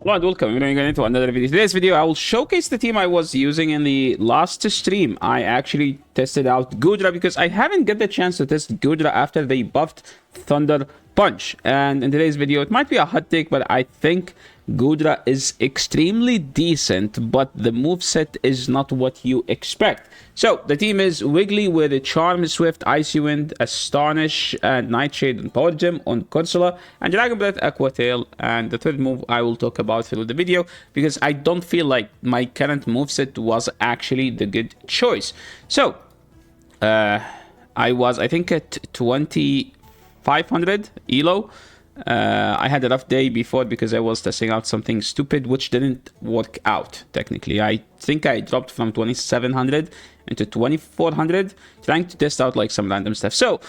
Hello and welcome. We're going into another video. Today's video, I will showcase the team I was using in the last stream. I actually tested out Goodra because I haven't got the chance to test Goodra after they buffed Thunder Punch. And in today's video, it might be a hot take, but I think Goodra is extremely decent, but the moveset is not what you expect. So the team is Wiggly with a Charm, Swift, Icy Wind, Astonish, and Nightshade and Power Gem on Corsola, and Dragon Breath, Aqua Tail, and the third move I will talk about through the video because I don't feel like my current moveset was actually the good choice. So I was, I think, at 2500 elo. I had a rough day before because I was testing out something stupid which didn't work out technically. I think I dropped from 2700 into 2400 trying to test out like some random stuff. So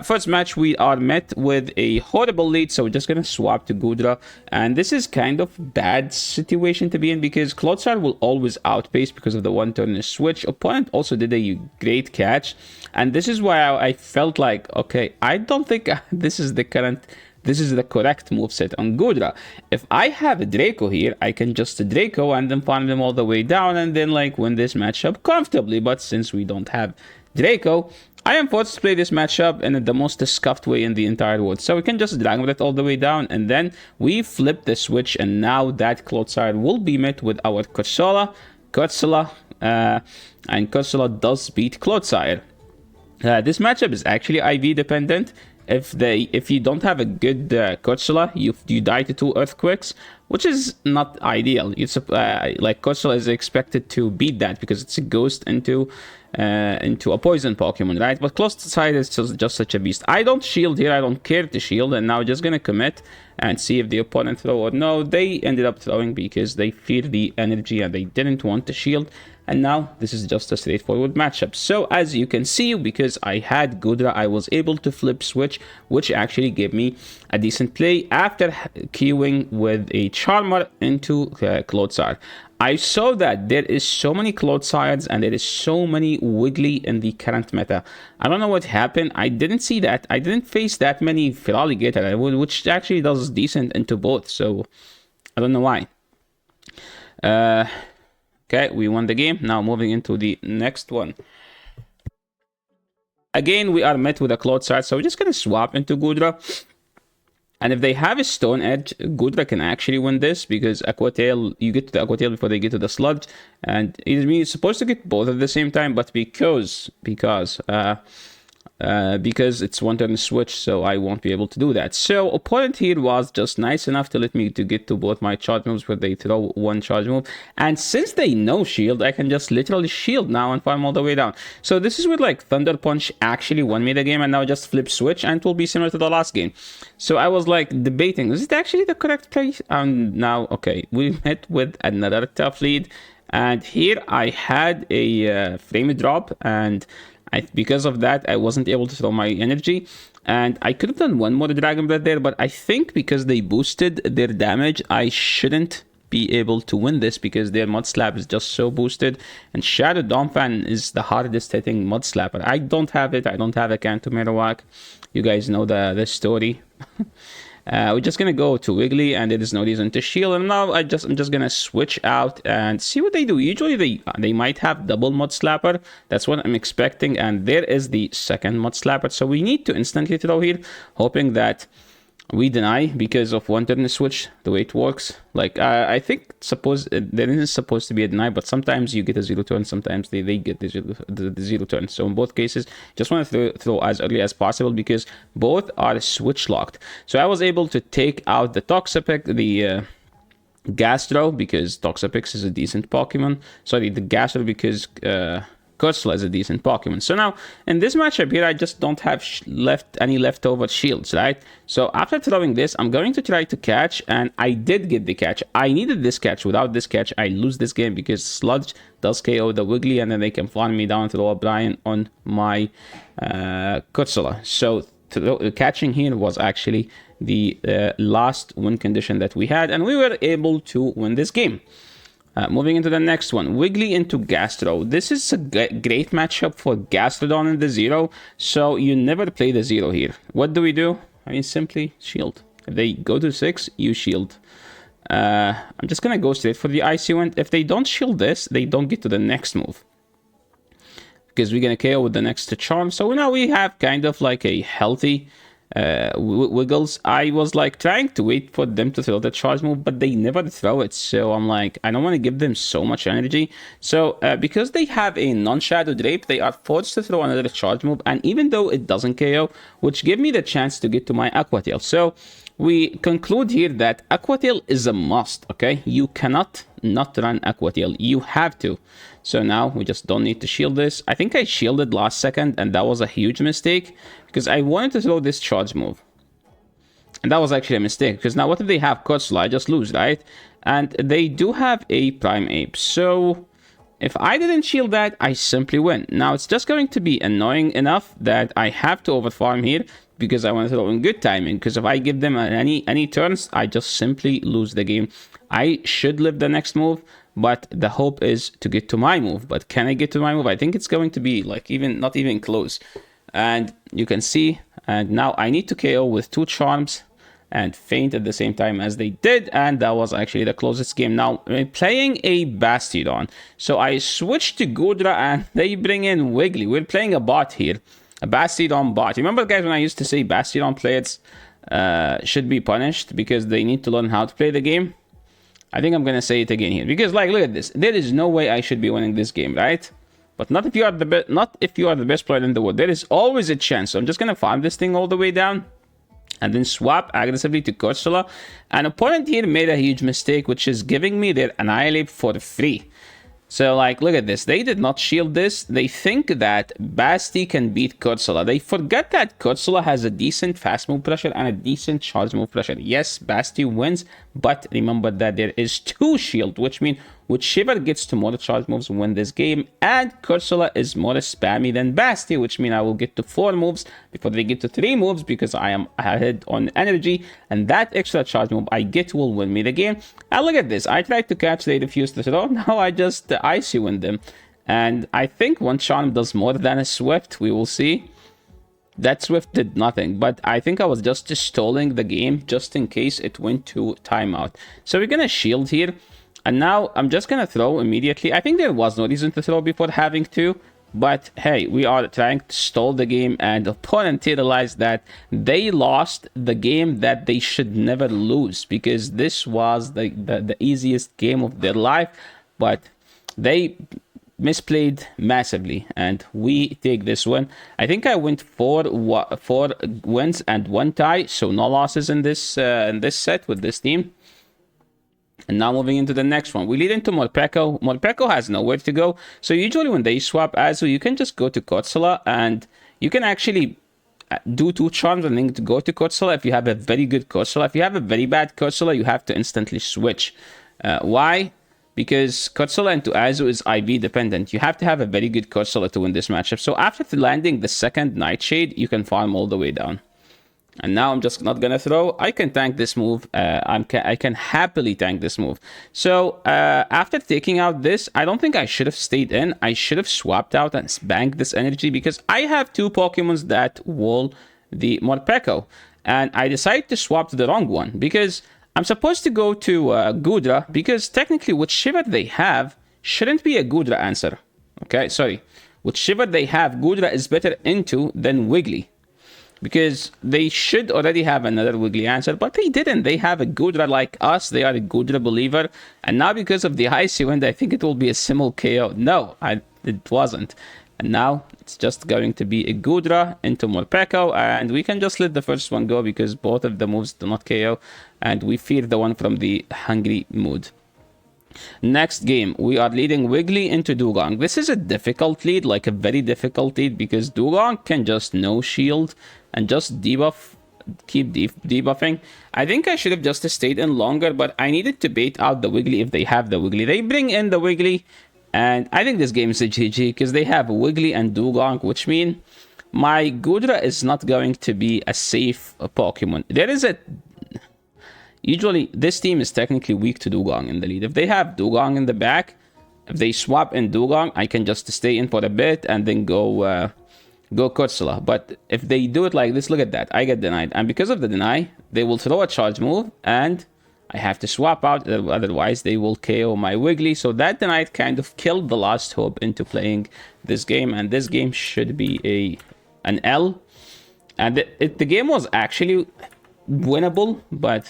first match we are met with a horrible lead, so we're just gonna swap to Goodra, and this is kind of bad situation to be in because Clodsire will always outpace because of the one turn switch. Opponent also did a great catch, and this is why I felt like, okay, I don't think this is the correct moveset on Goodra. If I have a Draco here, I can just Draco and then farm them all the way down and then like win this matchup comfortably. But since we don't have Draco, I am forced to play this matchup in the most scuffed way in the entire world. So we can just Dragon Breath all the way down and then we flip the switch, and now that Clodsire will be met with our Corsola, and Corsola does beat Clodsire. This matchup is actually IV dependent. If you don't have a good Corsola, you die to 2 earthquakes, which is not ideal. It's like Corsola is expected to beat that because it's a ghost into a poison Pokemon, right? But Clodsire is just such a beast. I don't shield here. I don't care to shield, and now just gonna commit and see if the opponent throw or no. They ended up throwing because they feared the energy and they didn't want to shield. And now this is just a straightforward matchup. So as you can see, because I had Goodra, I was able to flip switch, which actually gave me a decent play after queuing with a Charmer into Clodsire. I saw that there is so many Clodsires and there is so many Wiggly in the current meta. I don't know what happened. I didn't see that. I didn't face that many Feraligatr, which actually does decent into both. So I don't know why. Okay, we won the game. Now moving into the next one. Again, we are met with a Clodsire, so we're just going to swap into Goodra. And if they have a Stone Edge, Goodra can actually win this because Aqua Tail, you get to the Aqua Tail before they get to the Sludge. And it's supposed to get both at the same time, but because it's one turn switch, so I won't be able to do that. So opponent here was just nice enough to let me to get to both my charge moves where they throw one charge move, and since they no shield, I can just literally shield now and farm all the way down. So this is where like Thunder Punch actually won me the game, and now just flip switch and it will be similar to the last game. So I was like debating, is it actually the correct play? And now, okay, we met with another tough lead, and here I had a frame drop, and because of that, I wasn't able to throw my energy, and I could have done one more Dragon Breath there, but I think because they boosted their damage, I shouldn't be able to win this because their Mud Slap is just so boosted, and Shadow Donphan is the hardest hitting Mud Slapper. I don't have it. I don't have a Kanto Marowak. You guys know the story. We're just gonna go to Wiggly, and there is no reason to shield. And now I'm just gonna switch out and see what they do. Usually they might have double Mud Slapper. That's what I'm expecting. And there is the second Mud Slapper. So we need to instantly throw here, hoping that we deny because of one turn switch, the way it works. Like I think there isn't supposed to be a deny, but sometimes you get a 0 turn, sometimes they get the 0 turn. So in both cases, just want to throw as early as possible because both are switch locked. So I was able to take out the Toxapex, the Gastro, because Toxapex is a decent Pokemon. Sorry, the Gastro because Corsola is a decent Pokemon. So now in this matchup here, I just don't have any leftover shields, right? So after throwing this, I'm going to try to catch, and I did get the catch. I needed this catch. Without this catch, I lose this game because Sludge does KO the Wiggly, and then they can farm me down, throw a Brian on my Corsola. So catching here was actually the last win condition that we had, and we were able to win this game. Moving into the next one, Wiggly into Gastro. This is a great matchup for Gastrodon in the 0, so you never play the 0 here. What do we do? I mean, simply shield. If they go to 6, you shield. I'm just gonna go straight for the Icy Wind. If they don't shield this, they don't get to the next move, because we're gonna KO with the next charm. So now we have kind of like a healthy wiggles. I was like trying to wait for them to throw the charge move, but they never throw it. So I'm like, I don't want to give them so much energy. So because they have a non-shadow drape, they are forced to throw another charge move. And even though it doesn't KO, which give me the chance to get to my Aqua Tail. So we conclude here that Aqua Tail is a must, okay? You cannot not run Aqua Tail. You have to. So now we just don't need to shield this. I think I shielded last second, and that was a huge mistake, because I wanted to throw this charge move. And that was actually a mistake, because now what if they have Godzilla? I just lose, right? And they do have a Prime Ape. So if I didn't shield that, I simply win. Now it's just going to be annoying enough that I have to overfarm here, because I want to throw in good timing. Because if I give them any turns, I just simply lose the game. I should live the next move, but the hope is to get to my move. But can I get to my move? I think it's going to be like not even close. And you can see, and now I need to KO with 2 charms and faint at the same time as they did, and that was actually the closest game. Now I'm playing a Bastiodon, so I switched to Goodra and they bring in Wiggly. We're playing a bot here, a Bastiodon bot. Remember, guys, when I used to say Bastiodon players should be punished because they need to learn how to play the game? I think I'm gonna say it again here, because like, look at this. There is no way I should be winning this game, right? But not if you are the best player in the world. There is always a chance. So I'm just gonna farm this thing all the way down, and then swap aggressively to Godzilla. An opponent here made a huge mistake, which is giving me their Annihilate for free. So, like, look at this. They did not shield this. They think that Basti can beat Godzilla. They forget that Godzilla has a decent fast move pressure and a decent charge move pressure. Yes, Basti wins, but remember that there is 2 shield, which means whichever gets to more charge moves win this game. And Godzilla is more spammy than Basti, which means I will get to 4 moves before they get to 3 moves, because I am ahead on energy. And that extra charge move I get will win me the game. And look at this. I tried to catch, they refused to throw. Now I just Icy Wind them. And I think one charm does more than a Swift. We will see. That Swift did nothing, but I think I was just stalling the game just in case it went to timeout. So we're gonna shield here, and now I'm just gonna throw immediately. I think there was no reason to throw before having to, but hey, we are trying to stall the game, and the opponent realized that they lost the game that they should never lose, because this was the easiest game of their life, but they misplayed massively, and we take this one. I think I went 4 wins and 1 tie, so no losses in this set with this team. And now moving into the next one, we lead into Morpeko. Morpeko has nowhere to go, so usually when they swap Azu, you can just go to Godzilla, and you can actually do 2 charms and then go to Godzilla if you have a very good Godzilla. If you have a very bad Godzilla, you have to instantly switch. Why? Because Godzilla into Azu is IV dependent. You have to have a very good Godzilla to win this matchup. So after landing the second Nightshade, you can farm all the way down. And now I'm just not gonna throw. I can tank this move. I can happily tank this move. So after taking out this, I don't think I should have stayed in. I should have swapped out and banked this energy, because I have 2 Pokemons that wall the Morpeko. And I decided to swap to the wrong one, because I'm supposed to go to Goodra, because technically whichever they have shouldn't be a Goodra answer. Okay, sorry. Whichever they have, Goodra is better into than Wiggly, because they should already have another Wiggly answer, but they didn't. They have a Goodra like us. They are a Goodra believer. And now because of the Icy Wind, I think it will be a simple KO. No, it wasn't. And now it's just going to be a Goodra into Morpeko, and we can just let the first one go because both of the moves do not KO, and we fear the one from the hungry mood. Next game, we are leading Wiggly into Dugong. This is a difficult lead, like a very difficult lead, because Dugong can just no shield and just debuff, keep debuffing. I think I should have just stayed in longer, but I needed to bait out the Wiggly if they have the Wiggly. They bring in the Wiggly, and I think this game is a GG because they have Wiggly and Dugong, which mean my Goodra is not going to be a safe Pokemon. There is a... Usually, this team is technically weak to Dugong in the lead. If they have Dugong in the back, if they swap in Dugong, I can just stay in for a bit and then go Godzilla. But if they do it like this, look at that. I get denied. And because of the deny, they will throw a charge move, and I have to swap out, otherwise they will KO my Wiggly. So that tonight kind of killed the last hope into playing this game, and this game should be an L. And the game was actually winnable, but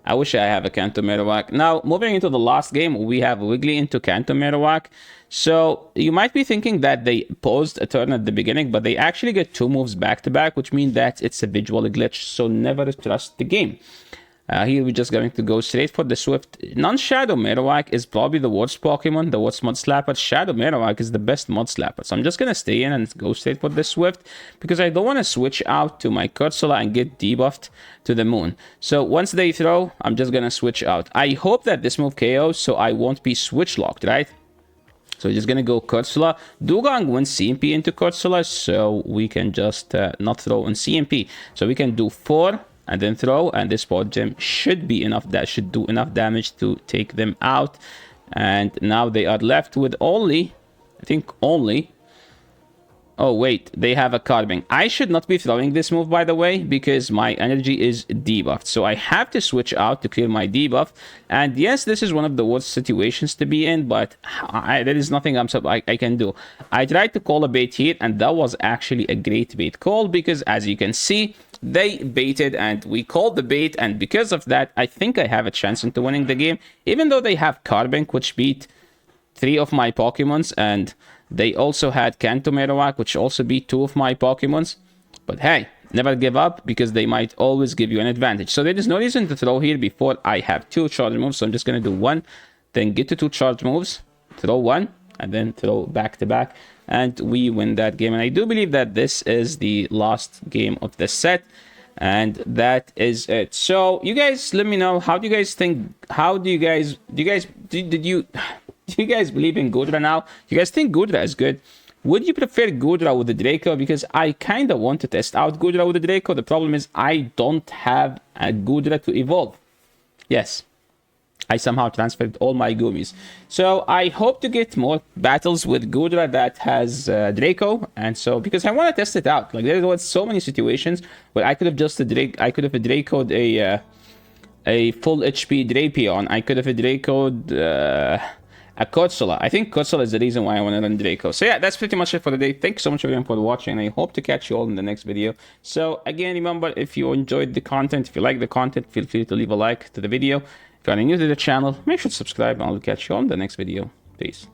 I wish I have a Kanto Marowak. Now, moving into the last game, we have Wiggly into Kanto Marowak. So you might be thinking that they paused a turn at the beginning, but they actually get 2 moves back to back, which means that it's a visual glitch. So never trust the game. Here we're just going to go straight for the Swift. Non-Shadow Marowak is probably the worst Pokemon, the worst Mud Slapper. Shadow Marowak is the best Mud Slapper. So I'm just going to stay in and go straight for the Swift, because I don't want to switch out to my Cursula and get debuffed to the moon. So once they throw, I'm just going to switch out. I hope that this move KOs, so I won't be switch locked, right? So we're just going to go Cursula. Dugong wins CMP into Cursula, so we can just not throw on CMP. So we can do 4 and then throw, and this Spot Gem should be enough. That should do enough damage to take them out. And now they are left with only, I think only, oh wait, they have a Carbink. I should not be throwing this move, by the way, because my energy is debuffed. So I have to switch out to clear my debuff. And yes, this is one of the worst situations to be in, but there is nothing I can do. I tried to call a bait here, and that was actually a great bait call, because as you can see, they baited and we called the bait, and because of that, I think I have a chance into winning the game, even though they have Carbink, which beat 3 of my Pokemons, and they also had Kanto Marowak, which also beat 2 of my Pokemons. But hey, never give up, because they might always give you an advantage. So there is no reason to throw here before I have 2 charge moves. So I'm just going to do 1, then get to 2 charge moves, throw 1, and then throw back to back, and we win that game. And I do believe that this is the last game of the set, and that is it. So you guys let me know, how do you guys think, do you guys believe in Goodra now? Do you guys think Goodra is good? Would you prefer Goodra with the Draco? Because I kind of want to test out Goodra with the Draco. The problem is I don't have a Goodra to evolve. Yes, I somehow transferred all my Goomies. So I hope to get more battles with Goodra that has Draco. And so, because I want to test it out. Like, there was so many situations where I could have just Dracoed a full HP Drapion. I could have Dracoed a Cursula. I think Cursula is the reason why I want to run Draco. So yeah, that's pretty much it for the day. Thanks so much everyone for watching, and I hope to catch you all in the next video. So again, remember, if you enjoyed the content, if you like the content, feel free to leave a like to the video. If you are new to the channel, make sure to subscribe, and I'll catch you on the next video. Peace.